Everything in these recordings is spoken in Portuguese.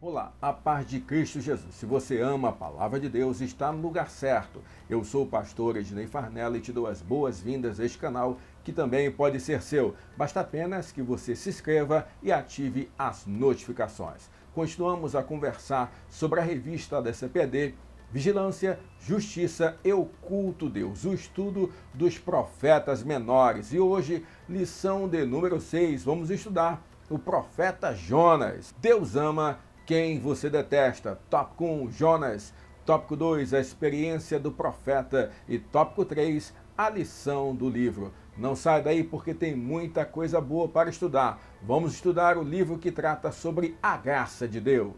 Olá, a paz de Cristo Jesus. Se você ama a palavra de Deus, está no lugar certo. Eu sou o pastor Ednei Farnella e te dou as boas-vindas a este canal, que também pode ser seu. Basta apenas que você se inscreva e ative as notificações. Continuamos a conversar sobre a revista da CPD, Vigilância, Justiça e o Culto Deus, o estudo dos profetas menores. E hoje, lição de número 6, vamos estudar o profeta Jonas. Deus ama quem você detesta. Tópico 1, Jonas. Tópico 2, a experiência do profeta. E tópico 3, a lição do livro. Não sai daí porque tem muita coisa boa para estudar. Vamos estudar o livro que trata sobre a graça de Deus.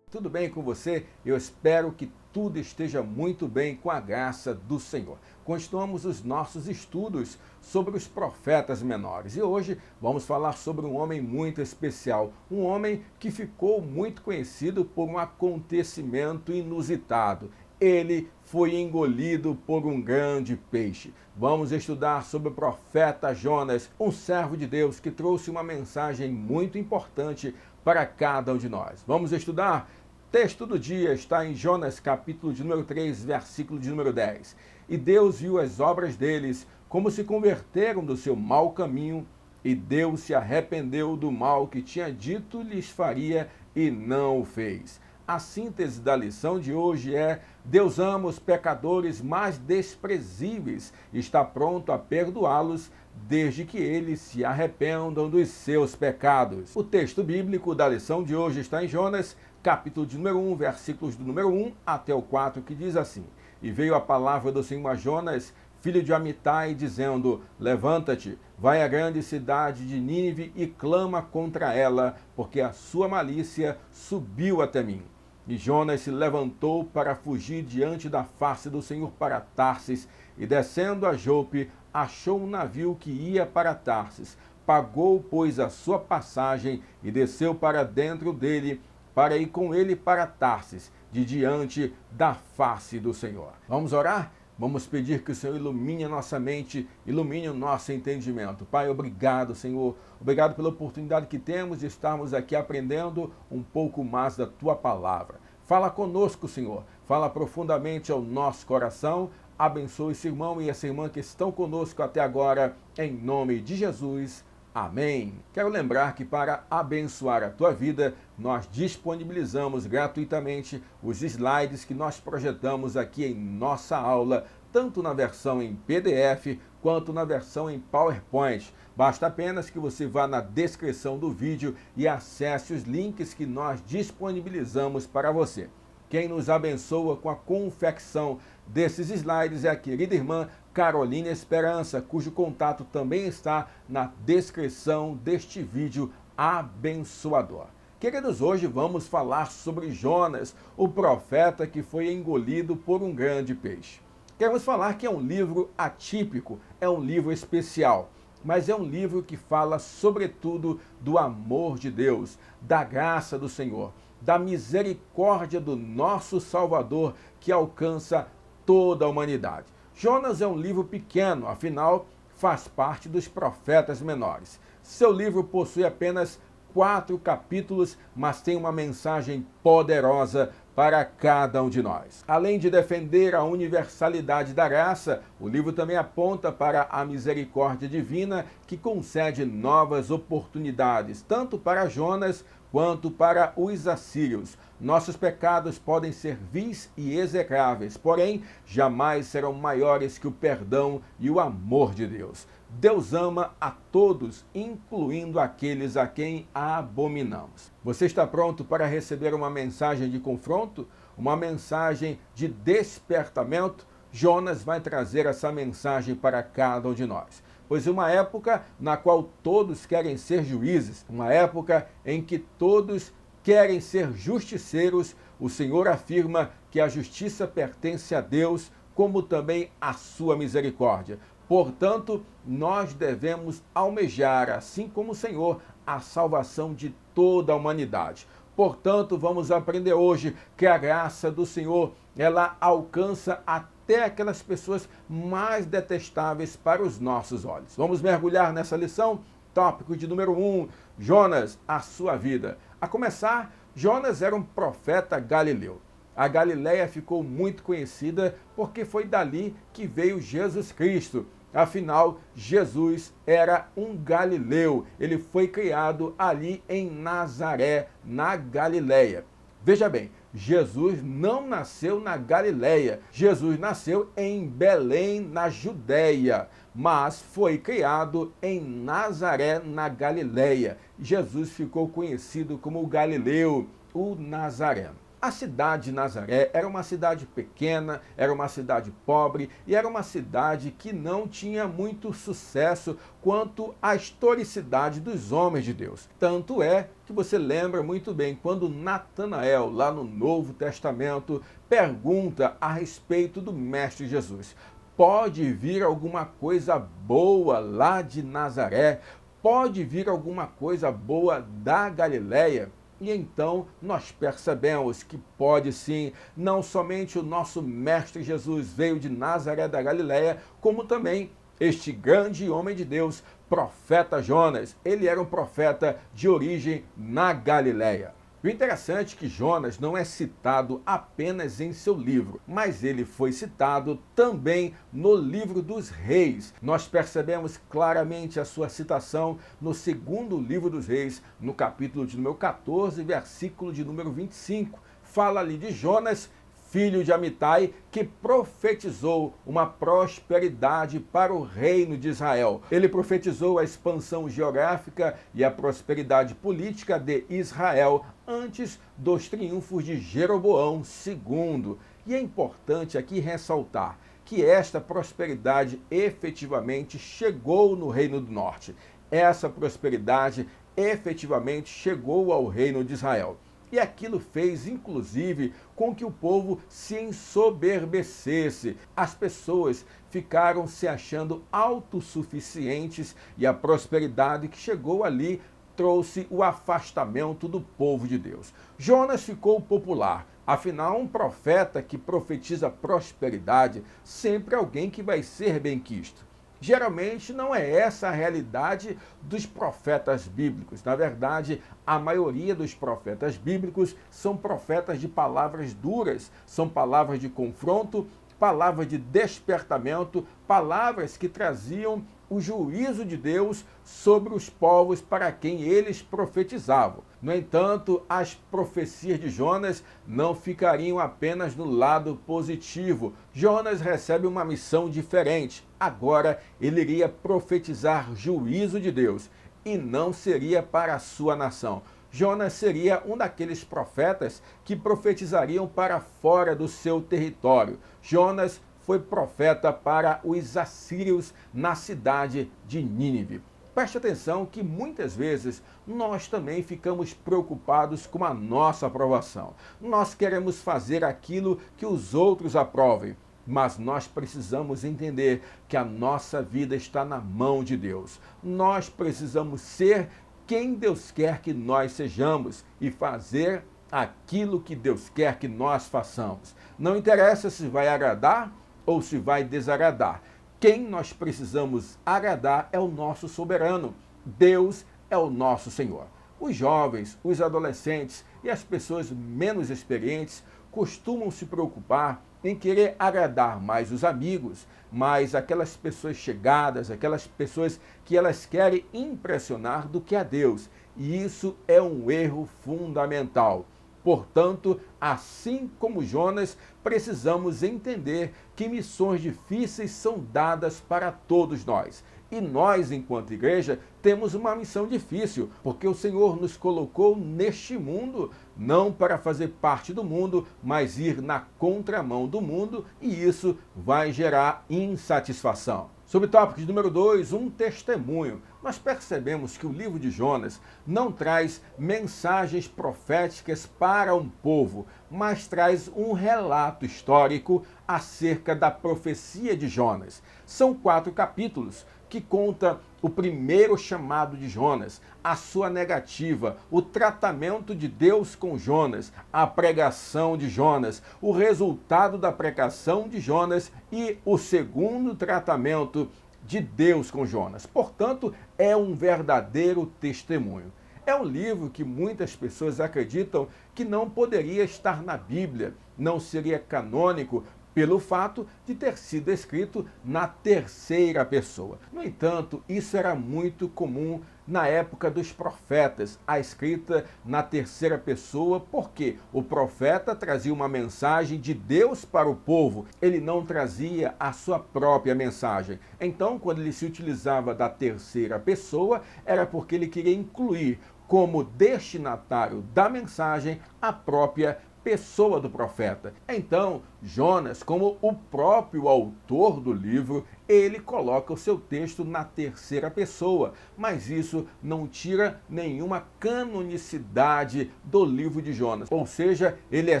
Tudo bem com você? Eu espero que tudo esteja muito bem com a graça do Senhor. Continuamos os nossos estudos sobre os profetas menores e hoje vamos falar sobre um homem muito especial, um homem que ficou muito conhecido por um acontecimento inusitado. Ele foi engolido por um grande peixe. Vamos estudar sobre o profeta Jonas, um servo de Deus que trouxe uma mensagem muito importante para cada um de nós. Vamos estudar? Texto do dia está em Jonas, capítulo de número 3, versículo de número 10. E Deus viu as obras deles, como se converteram do seu mau caminho, e Deus se arrependeu do mal que tinha dito lhes faria e não o fez. A síntese da lição de hoje é: Deus ama os pecadores mais desprezíveis e está pronto a perdoá-los, desde que eles se arrependam dos seus pecados. O texto bíblico da lição de hoje está em Jonas, capítulo de número 1, versículos do número 1 até o 4, que diz assim: E veio a palavra do Senhor a Jonas, filho de Amitai, dizendo: Levanta-te, vai à grande cidade de Nínive e clama contra ela, porque a sua malícia subiu até mim. E Jonas se levantou para fugir diante da face do Senhor para Tarsis, e descendo a Jope, achou um navio que ia para Tarsis. Pagou, pois, a sua passagem e desceu para dentro dele, para ir com ele para Tarsis, de diante da face do Senhor. Vamos orar? Vamos pedir que o Senhor ilumine a nossa mente, ilumine o nosso entendimento. Pai, obrigado, Senhor. Obrigado pela oportunidade que temos de estarmos aqui aprendendo um pouco mais da Tua palavra. Fala conosco, Senhor. Fala profundamente ao nosso coração. Abençoe esse irmão e essa irmã que estão conosco até agora, em nome de Jesus. Amém. Quero lembrar que para abençoar a tua vida, nós disponibilizamos gratuitamente os slides que nós projetamos aqui em nossa aula, tanto na versão em PDF quanto na versão em PowerPoint. Basta apenas que você vá na descrição do vídeo e acesse os links que nós disponibilizamos para você. Quem nos abençoa com a confecção desses slides é a querida irmã Carolina Esperança, cujo contato também está na descrição deste vídeo abençoador. Queridos, hoje vamos falar sobre Jonas, o profeta que foi engolido por um grande peixe. Queremos falar que é um livro atípico, é um livro especial, mas é um livro que fala sobretudo do amor de Deus, da graça do Senhor, da misericórdia do nosso Salvador que alcança toda a humanidade. Jonas é um livro pequeno, afinal, faz parte dos profetas menores. Seu livro possui apenas 4 capítulos, mas tem uma mensagem poderosa para cada um de nós. Além de defender a universalidade da graça, o livro também aponta para a misericórdia divina que concede novas oportunidades, tanto para Jonas quanto para os assírios. Nossos pecados podem ser vis e execráveis, porém jamais serão maiores que o perdão e o amor de Deus. Deus ama a todos, incluindo aqueles a quem abominamos. Você está pronto para receber uma mensagem de confronto? Uma mensagem de despertamento? Jonas vai trazer essa mensagem para cada um de nós. Pois uma época na qual todos querem ser juízes, uma época em que todos querem ser justiceiros, o Senhor afirma que a justiça pertence a Deus, como também a sua misericórdia. Portanto, nós devemos almejar, assim como o Senhor, a salvação de toda a humanidade. Portanto, vamos aprender hoje que a graça do Senhor, ela alcança até aquelas pessoas mais detestáveis para os nossos olhos. Vamos mergulhar nessa lição? tópico de número 1, Jonas, a sua vida. A começar, Jonas era um profeta galileu. A Galileia ficou muito conhecida porque foi dali que veio Jesus Cristo. Afinal, Jesus era um galileu. Ele foi criado ali em Nazaré, na Galileia. Veja bem, Jesus não nasceu na Galileia. Jesus nasceu em Belém, na Judéia, mas foi criado em Nazaré, na Galileia. Jesus ficou conhecido como o Galileu, o Nazareno. A cidade de Nazaré era uma cidade pequena, era uma cidade pobre e era uma cidade que não tinha muito sucesso quanto à historicidade dos homens de Deus. Tanto é que você lembra muito bem quando Natanael, lá no Novo Testamento, pergunta a respeito do Mestre Jesus. Pode vir alguma coisa boa lá de Nazaré? Pode vir alguma coisa boa da Galileia? E então nós percebemos que pode sim, não somente o nosso Mestre Jesus veio de Nazaré da Galileia, como também este grande homem de Deus, profeta Jonas. Ele era um profeta de origem na Galileia. O interessante é que Jonas não é citado apenas em seu livro, mas ele foi citado também no livro dos reis. Nós percebemos claramente a sua citação no segundo livro dos reis, no capítulo de número 14, versículo de número 25. Fala ali de Jonas, filho de Amitai, que profetizou uma prosperidade para o reino de Israel. Ele profetizou a expansão geográfica e a prosperidade política de Israel antes dos triunfos de Jeroboão II. E é importante aqui ressaltar que esta prosperidade efetivamente chegou no Reino do Norte. Essa prosperidade efetivamente chegou ao reino de Israel. E aquilo fez, inclusive, com que o povo se ensoberbecesse. As pessoas ficaram se achando autossuficientes e a prosperidade que chegou ali trouxe o afastamento do povo de Deus. Jonas ficou popular. Afinal, um profeta que profetiza prosperidade sempre é alguém que vai ser benquisto. Geralmente não é essa a realidade dos profetas bíblicos. Na verdade, a maioria dos profetas bíblicos são profetas de palavras duras, são palavras de confronto, palavras de despertamento, palavras que traziam o juízo de Deus sobre os povos para quem eles profetizavam. No entanto, as profecias de Jonas não ficariam apenas no lado positivo. Jonas recebe uma missão diferente. Agora ele iria profetizar juízo de Deus e não seria para a sua nação. Jonas seria um daqueles profetas que profetizariam para fora do seu território. Jonas foi profeta para os assírios na cidade de Nínive. Preste atenção que muitas vezes nós também ficamos preocupados com a nossa aprovação. Nós queremos fazer aquilo que os outros aprovem, mas nós precisamos entender que a nossa vida está na mão de Deus. Nós precisamos ser quem Deus quer que nós sejamos e fazer aquilo que Deus quer que nós façamos. Não interessa se vai agradar ou se vai desagradar. Quem nós precisamos agradar é o nosso soberano. Deus é o nosso Senhor. Os jovens, os adolescentes e as pessoas menos experientes costumam se preocupar em querer agradar mais os amigos, mais aquelas pessoas chegadas, aquelas pessoas que elas querem impressionar do que a Deus. E isso é um erro fundamental. Portanto, assim como Jonas, precisamos entender que missões difíceis são dadas para todos nós. E nós, enquanto igreja, temos uma missão difícil, porque o Senhor nos colocou neste mundo, não para fazer parte do mundo, mas ir na contramão do mundo, e isso vai gerar insatisfação. Sobre o tópico de número 2, um testemunho. Nós percebemos que o livro de Jonas não traz mensagens proféticas para um povo, mas traz um relato histórico acerca da profecia de Jonas. São 4 capítulos que conta o primeiro chamado de Jonas, a sua negativa, o tratamento de Deus com Jonas, a pregação de Jonas, o resultado da pregação de Jonas e o segundo tratamento, de Deus com Jonas. Portanto, é um verdadeiro testemunho. É um livro que muitas pessoas acreditam que não poderia estar na Bíblia, não seria canônico, pelo fato de ter sido escrito na terceira pessoa. No entanto, isso era muito comum na época dos profetas, a escrita na terceira pessoa, porque o profeta trazia uma mensagem de Deus para o povo, ele não trazia a sua própria mensagem. Então, quando ele se utilizava da terceira pessoa, era porque ele queria incluir como destinatário da mensagem a própria pessoa do profeta. Então, Jonas, como o próprio autor do livro, ele coloca o seu texto na terceira pessoa, mas isso não tira nenhuma canonicidade do livro de Jonas. Ou seja, ele é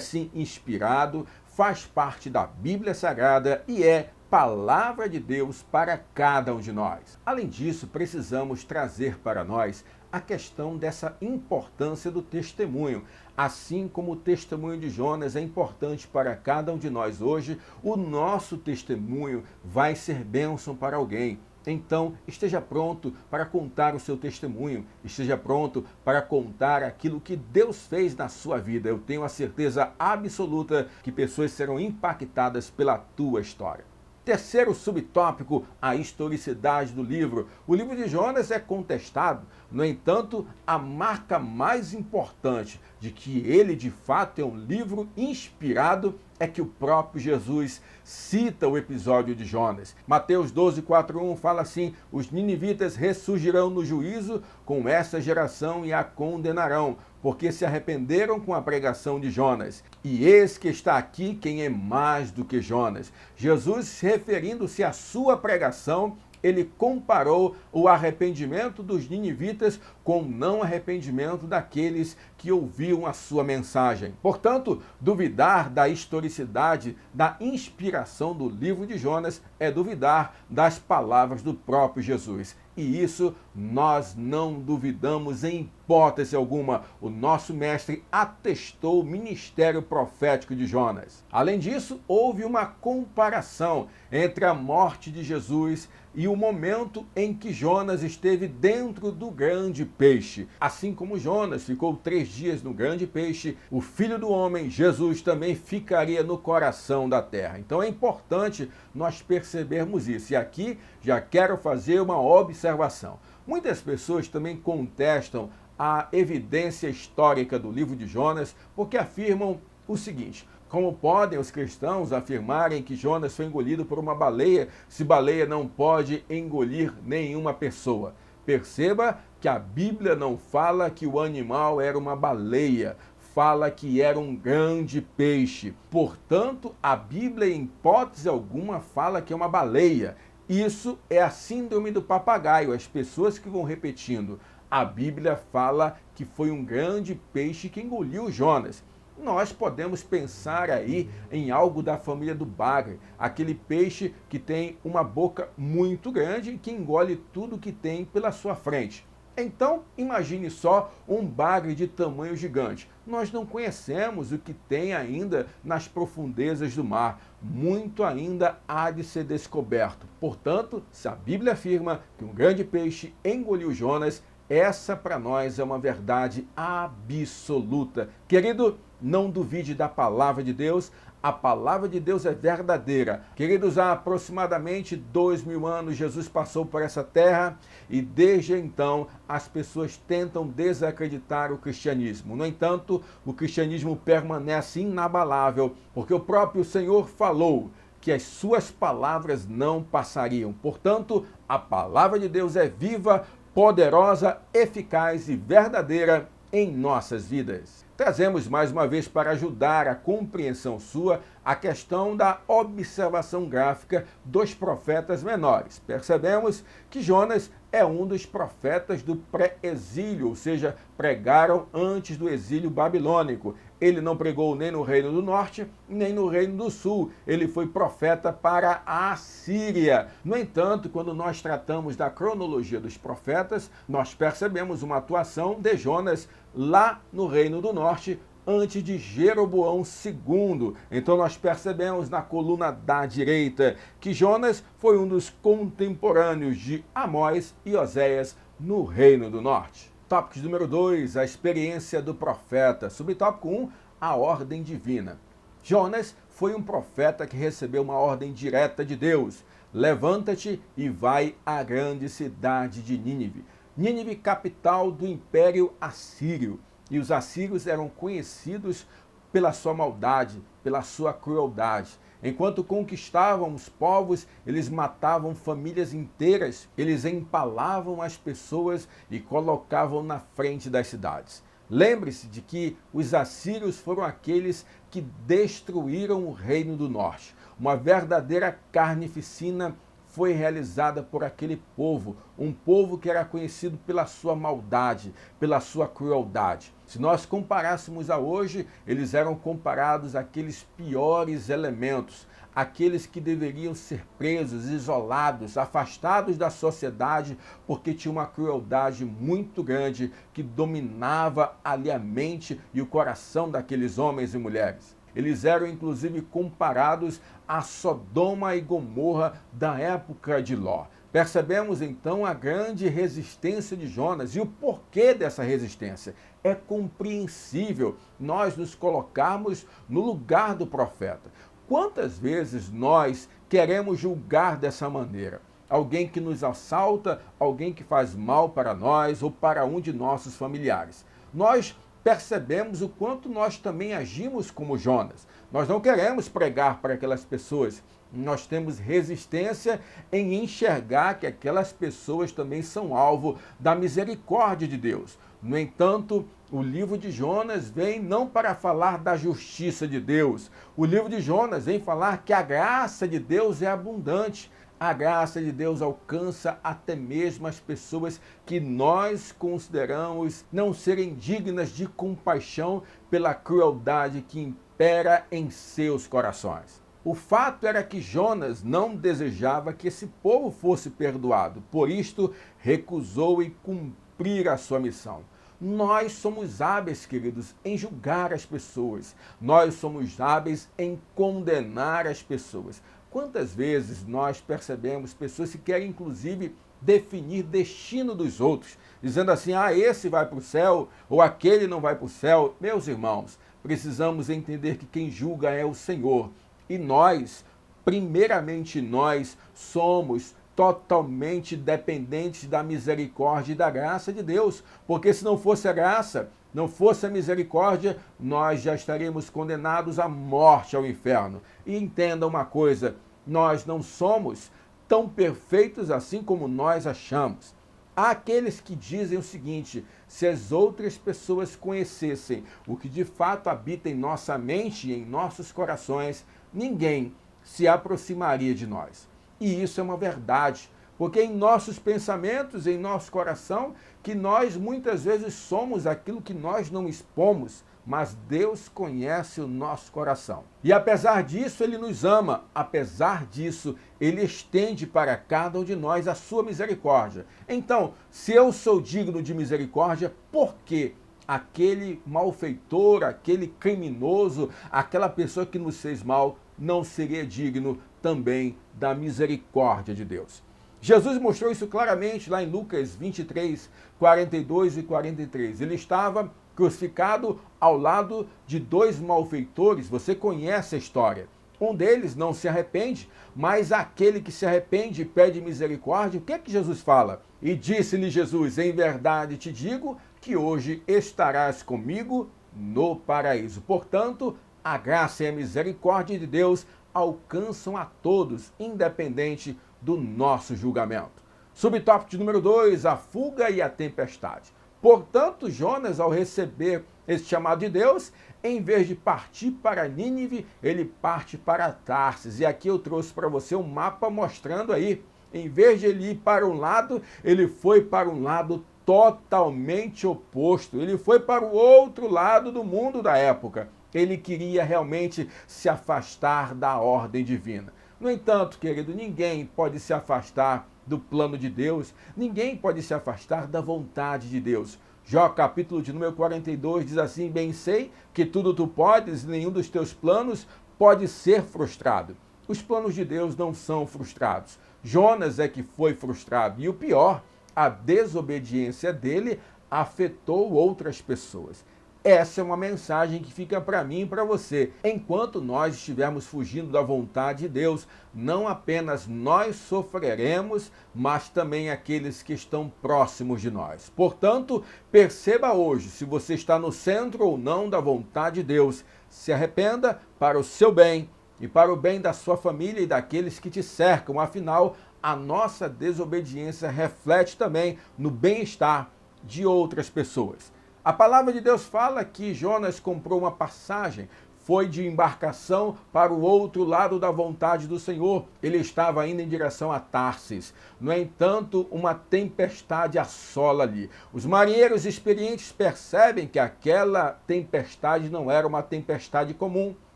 sim inspirado, faz parte da Bíblia Sagrada e é palavra de Deus para cada um de nós. Além disso, precisamos trazer para nós a questão dessa importância do testemunho. Assim como o testemunho de Jonas é importante para cada um de nós hoje, o nosso testemunho vai ser bênção para alguém. Então, esteja pronto para contar o seu testemunho, esteja pronto para contar aquilo que Deus fez na sua vida. Eu tenho a certeza absoluta que pessoas serão impactadas pela tua história. Terceiro subtópico, a historicidade do livro. O livro de Jonas é contestado, no entanto, a marca mais importante de que ele de fato é um livro inspirado é que o próprio Jesus cita o episódio de Jonas. Mateus 12:4-1 fala assim: os ninivitas ressurgirão no juízo com essa geração e a condenarão, porque se arrependeram com a pregação de Jonas. E eis que está aqui quem é mais do que Jonas. Jesus, referindo-se à sua pregação, ele comparou o arrependimento dos ninivitas com o não arrependimento daqueles que ouviam a sua mensagem. Portanto, duvidar da historicidade, da inspiração do livro de Jonas é duvidar das palavras do próprio Jesus. E isso nós não duvidamos em hipótese alguma. O nosso mestre atestou o ministério profético de Jonas. Além disso, houve uma comparação entre a morte de Jesus e o momento em que Jonas esteve dentro do grande peixe. Assim como Jonas ficou 3 dias no grande peixe, o Filho do Homem, Jesus, também ficaria no coração da terra. Então é importante nós percebermos isso. E aqui já quero fazer uma observação. Muitas pessoas também contestam a evidência histórica do livro de Jonas porque afirmam o seguinte: como podem os cristãos afirmarem que Jonas foi engolido por uma baleia, se baleia não pode engolir nenhuma pessoa? Perceba que a Bíblia não fala que o animal era uma baleia, fala que era um grande peixe. Portanto, a Bíblia, em hipótese alguma, fala que é uma baleia. Isso é a síndrome do papagaio, as pessoas que vão repetindo. A Bíblia fala que foi um grande peixe que engoliu Jonas. Nós podemos pensar aí em algo da família do bagre, aquele peixe que tem uma boca muito grande e que engole tudo que tem pela sua frente. Então, imagine só um bagre de tamanho gigante. Nós não conhecemos o que tem ainda nas profundezas do mar. Muito ainda há de ser descoberto. Portanto, se a Bíblia afirma que um grande peixe engoliu Jonas, essa para nós é uma verdade absoluta. Querido, não duvide da palavra de Deus. A palavra de Deus é verdadeira. Queridos, há aproximadamente 2000 anos Jesus passou por essa terra e desde então as pessoas tentam desacreditar o cristianismo. No entanto, o cristianismo permanece inabalável porque o próprio Senhor falou que as suas palavras não passariam. Portanto, a palavra de Deus é viva, poderosa, eficaz e verdadeira em nossas vidas. Trazemos mais uma vez para ajudar a compreensão sua a questão da observação gráfica dos profetas menores. Percebemos que Jonas é um dos profetas do pré-exílio, ou seja, pregaram antes do exílio babilônico. Ele não pregou nem no Reino do Norte, nem no Reino do Sul. Ele foi profeta para a Síria. No entanto, quando nós tratamos da cronologia dos profetas, nós percebemos uma atuação de Jonas lá no Reino do Norte, antes de Jeroboão II. Então nós percebemos na coluna da direita que Jonas foi um dos contemporâneos de Amós e Oséias no Reino do Norte. Tópico número 2, a experiência do profeta. Subtópico 1, a ordem divina. Jonas foi um profeta que recebeu uma ordem direta de Deus. Levanta-te e vai à grande cidade de Nínive. Nínive, capital do Império Assírio. E os assírios eram conhecidos pela sua maldade, pela sua crueldade. Enquanto conquistavam os povos, eles matavam famílias inteiras, eles empalavam as pessoas e colocavam na frente das cidades. Lembre-se de que os assírios foram aqueles que destruíram o Reino do Norte. Uma verdadeira carnificina foi realizada por aquele povo, um povo que era conhecido pela sua maldade, pela sua crueldade. Se nós comparássemos a hoje, eles eram comparados àqueles piores elementos, aqueles que deveriam ser presos, isolados, afastados da sociedade, porque tinha uma crueldade muito grande que dominava ali a mente e o coração daqueles homens e mulheres. Eles eram inclusive comparados a Sodoma e Gomorra da época de Ló. Percebemos então a grande resistência de Jonas e o porquê dessa resistência. É compreensível nós nos colocarmos no lugar do profeta. Quantas vezes nós queremos julgar dessa maneira? Alguém que nos assalta, alguém que faz mal para nós ou para um de nossos familiares. Nós percebemos o quanto nós também agimos como Jonas. Nós não queremos pregar para aquelas pessoas. Nós temos resistência em enxergar que aquelas pessoas também são alvo da misericórdia de Deus. No entanto, o livro de Jonas vem não para falar da justiça de Deus. O livro de Jonas vem falar que a graça de Deus é abundante. A graça de Deus alcança até mesmo as pessoas que nós consideramos não serem dignas de compaixão pela crueldade que impera em seus corações. O fato era que Jonas não desejava que esse povo fosse perdoado, por isto recusou em cumprir a sua missão. Nós somos hábeis, queridos, em julgar as pessoas. Nós somos hábeis em condenar as pessoas. Quantas vezes nós percebemos pessoas que querem, inclusive, definir destino dos outros, dizendo assim, esse vai para o céu ou aquele não vai para o céu. Meus irmãos, precisamos entender que quem julga é o Senhor. E nós, primeiramente nós, somos totalmente dependentes da misericórdia e da graça de Deus, porque se não fosse a graça, não fosse a misericórdia, nós já estaríamos condenados à morte, ao inferno. E entenda uma coisa, nós não somos tão perfeitos assim como nós achamos. Há aqueles que dizem o seguinte, se as outras pessoas conhecessem o que de fato habita em nossa mente e em nossos corações, ninguém se aproximaria de nós. E isso é uma verdade, porque em nossos pensamentos, em nosso coração, que nós muitas vezes somos aquilo que nós não expomos, mas Deus conhece o nosso coração. E apesar disso, Ele nos ama, apesar disso, Ele estende para cada um de nós a sua misericórdia. Então, se eu sou digno de misericórdia, por que aquele malfeitor, aquele criminoso, aquela pessoa que nos fez mal, não seria digno também da misericórdia de Deus? Jesus mostrou isso claramente lá em Lucas 23, 42 e 43. Ele estava crucificado ao lado de dois malfeitores. Você conhece a história. Um deles não se arrepende, mas aquele que se arrepende e pede misericórdia, o que é que Jesus fala? E disse-lhe Jesus, em verdade te digo que hoje estarás comigo no paraíso. Portanto, a graça e a misericórdia de Deus alcançam a todos, independente do nosso julgamento. Subtópico número 2, a fuga e a tempestade. Portanto, Jonas, ao receber esse chamado de Deus, em vez de partir para Nínive, ele parte para Tarsis. E aqui eu trouxe para você um mapa mostrando aí. Em vez de ele ir para um lado, ele foi para um lado totalmente oposto. Ele foi para o outro lado do mundo da época. Ele queria realmente se afastar da ordem divina. No entanto, querido, ninguém pode se afastar do plano de Deus, ninguém pode se afastar da vontade de Deus. Jó, capítulo de número 42, diz assim: bem sei que tudo tu podes e nenhum dos teus planos pode ser frustrado. Os planos de Deus não são frustrados. Jonas é que foi frustrado. E o pior, a desobediência dele afetou outras pessoas. Essa é uma mensagem que fica para mim e para você. Enquanto nós estivermos fugindo da vontade de Deus, não apenas nós sofreremos, mas também aqueles que estão próximos de nós. Portanto, perceba hoje se você está no centro ou não da vontade de Deus. Se arrependa para o seu bem e para o bem da sua família e daqueles que te cercam. Afinal, a nossa desobediência reflete também no bem-estar de outras pessoas. A palavra de Deus fala que Jonas comprou uma passagem, foi de embarcação para o outro lado da vontade do Senhor. Ele estava indo em direção a Tarsis. No entanto, uma tempestade assola ali. Os marinheiros experientes percebem que aquela tempestade não era uma tempestade comum.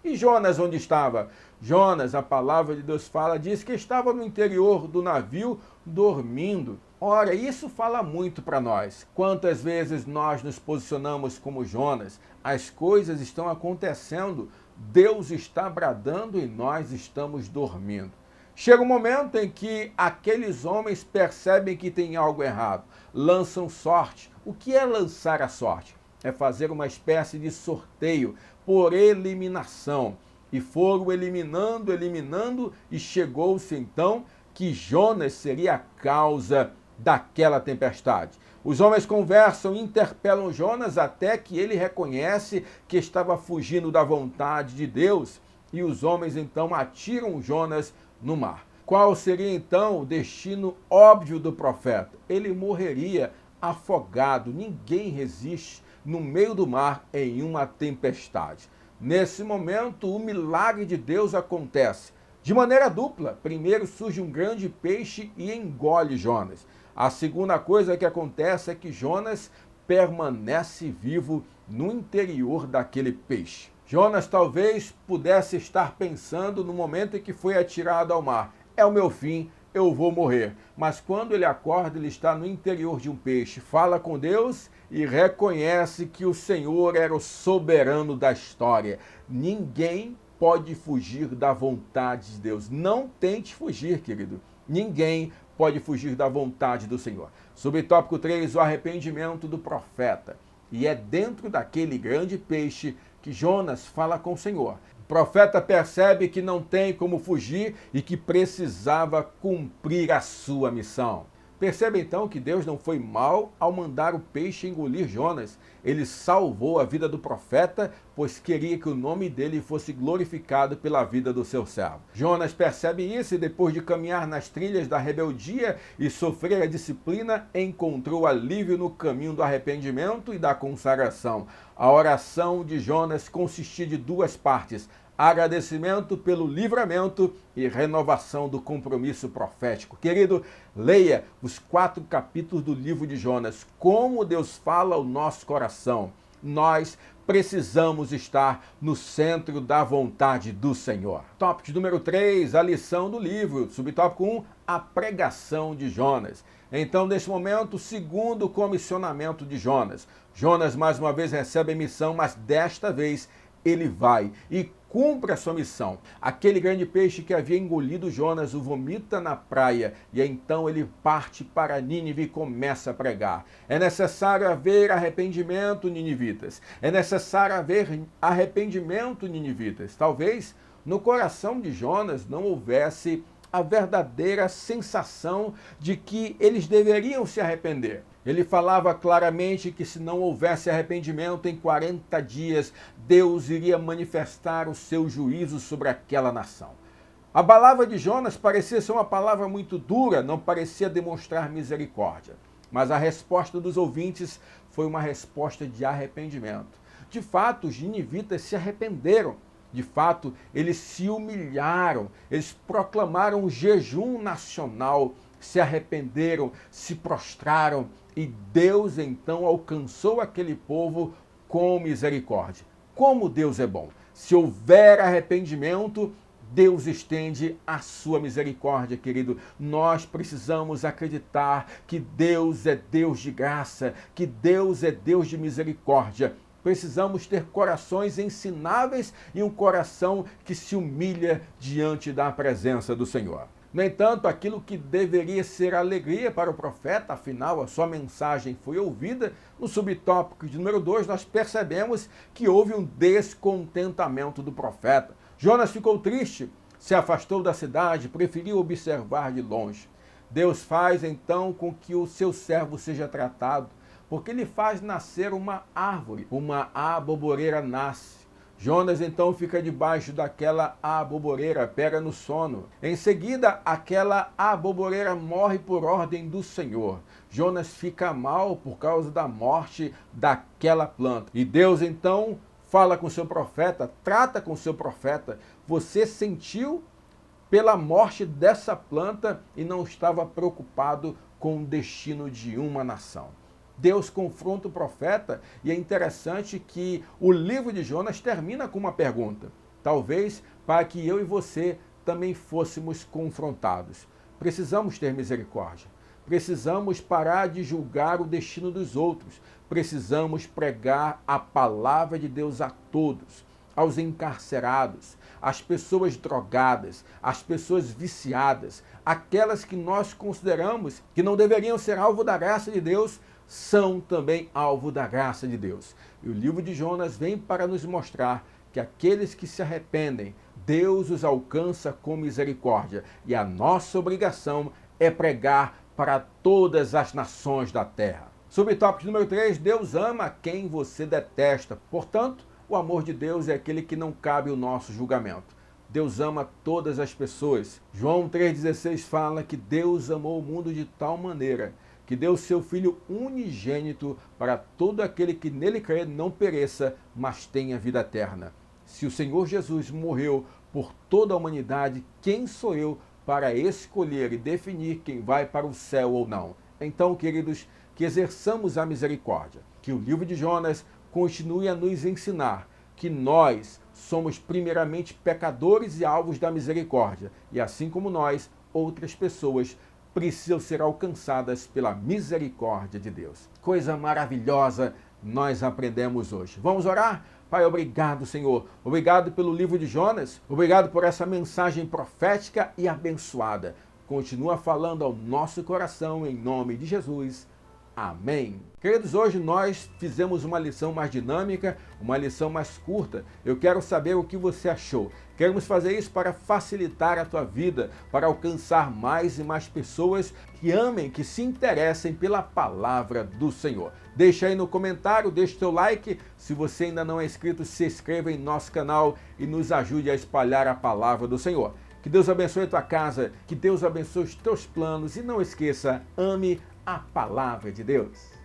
E Jonas onde estava? Jonas, a palavra de Deus fala, diz que estava no interior do navio dormindo. Ora, isso fala muito para nós. Quantas vezes nós nos posicionamos como Jonas? As coisas estão acontecendo, Deus está bradando e nós estamos dormindo. Chega um momento em que aqueles homens percebem que tem algo errado, lançam sorte. O que é lançar a sorte? É fazer uma espécie de sorteio por eliminação. E foram eliminando, e chegou-se então que Jonas seria a causa daquela tempestade. Os homens conversam, interpelam Jonas até que ele reconhece que estava fugindo da vontade de Deus, e os homens então atiram Jonas no mar. Qual seria então o destino óbvio do profeta? Ele morreria afogado. Ninguém resiste no meio do mar em uma tempestade. Nesse momento, o milagre de Deus acontece de maneira dupla. Primeiro surge um grande peixe e engole Jonas. A segunda coisa que acontece é que Jonas permanece vivo no interior daquele peixe. Jonas talvez pudesse estar pensando no momento em que foi atirado ao mar: é o meu fim, eu vou morrer. Mas quando ele acorda, ele está no interior de um peixe, fala com Deus e reconhece que o Senhor era o soberano da história. Ninguém pode fugir da vontade de Deus. Não tente fugir, querido. Ninguém pode fugir da vontade do Senhor. Subtópico 3, o arrependimento do profeta. E é dentro daquele grande peixe que Jonas fala com o Senhor. O profeta percebe que não tem como fugir e que precisava cumprir a sua missão. Percebe então que Deus não foi mau ao mandar o peixe engolir Jonas. Ele salvou a vida do profeta, pois queria que o nome dele fosse glorificado pela vida do seu servo. Jonas percebe isso e, depois de caminhar nas trilhas da rebeldia e sofrer a disciplina, encontrou alívio no caminho do arrependimento e da consagração. A oração de Jonas consistia de duas partes: agradecimento pelo livramento e renovação do compromisso profético. Querido, leia os 4 capítulos do livro de Jonas. Como Deus fala ao nosso coração. Nós precisamos estar no centro da vontade do Senhor. Tópico número 3, a lição do livro. Subtópico 1, a pregação de Jonas. Então, nesse momento, o segundo comissionamento de Jonas. Jonas, mais uma vez, recebe a missão, mas desta vez ele vai e cumpre a sua missão. Aquele grande peixe que havia engolido Jonas o vomita na praia e então ele parte para Nínive e começa a pregar. É necessário haver arrependimento, ninivitas. É necessário haver arrependimento, ninivitas. Talvez no coração de Jonas não houvesse a verdadeira sensação de que eles deveriam se arrepender. Ele falava claramente que se não houvesse arrependimento, em 40 dias, Deus iria manifestar o seu juízo sobre aquela nação. A palavra de Jonas parecia ser uma palavra muito dura, não parecia demonstrar misericórdia. Mas a resposta dos ouvintes foi uma resposta de arrependimento. De fato, os ninivitas se arrependeram. De fato, eles se humilharam, eles proclamaram um jejum nacional, se arrependeram, se prostraram e Deus então alcançou aquele povo com misericórdia. Como Deus é bom! Se houver arrependimento, Deus estende a sua misericórdia, querido. Nós precisamos acreditar que Deus é Deus de graça, que Deus é Deus de misericórdia. Precisamos ter corações ensináveis e um coração que se humilha diante da presença do Senhor. No entanto, aquilo que deveria ser alegria para o profeta, afinal a sua mensagem foi ouvida, no subtópico de número 2, nós percebemos que houve um descontentamento do profeta. Jonas ficou triste, se afastou da cidade, preferiu observar de longe. Deus faz então com que o seu servo seja tratado, porque ele faz nascer uma árvore, uma aboboreira nasce. Jonas então fica debaixo daquela aboboreira, pega no sono. Em seguida, aquela aboboreira morre por ordem do Senhor. Jonas fica mal por causa da morte daquela planta. E Deus então fala com seu profeta, trata com seu profeta. Você sentiu pela morte dessa planta e não estava preocupado com o destino de uma nação. Deus confronta o profeta e é interessante que o livro de Jonas termina com uma pergunta. Talvez para que eu e você também fôssemos confrontados. Precisamos ter misericórdia. Precisamos parar de julgar o destino dos outros. Precisamos pregar a palavra de Deus a todos, aos encarcerados, às pessoas drogadas, às pessoas viciadas, aquelas que nós consideramos que não deveriam ser alvo da graça de Deus, são também alvo da graça de Deus. E o livro de Jonas vem para nos mostrar que aqueles que se arrependem, Deus os alcança com misericórdia. E a nossa obrigação é pregar para todas as nações da terra. Subtópico número 3, Deus ama quem você detesta. Portanto, o amor de Deus é aquele que não cabe o nosso julgamento. Deus ama todas as pessoas. João 3,16 fala que Deus amou o mundo de tal maneira que deu seu Filho unigênito para todo aquele que nele crê não pereça, mas tenha vida eterna. Se o Senhor Jesus morreu por toda a humanidade, quem sou eu para escolher e definir quem vai para o céu ou não? Então, queridos, que exerçamos a misericórdia, que o livro de Jonas continue a nos ensinar que nós somos primeiramente pecadores e alvos da misericórdia, e assim como nós, outras pessoas precisam ser alcançadas pela misericórdia de Deus. Coisa maravilhosa nós aprendemos hoje. Vamos orar? Pai, obrigado, Senhor. Obrigado pelo livro de Jonas. Obrigado por essa mensagem profética e abençoada. Continua falando ao nosso coração em nome de Jesus. Amém. Queridos, hoje nós fizemos uma lição mais dinâmica, uma lição mais curta. Eu quero saber o que você achou. Queremos fazer isso para facilitar a tua vida, para alcançar mais e mais pessoas que amem, que se interessem pela palavra do Senhor. Deixa aí no comentário, deixa o teu like. Se você ainda não é inscrito, se inscreva em nosso canal e nos ajude a espalhar a palavra do Senhor. Que Deus abençoe a tua casa, que Deus abençoe os teus planos e não esqueça, ame a palavra de Deus.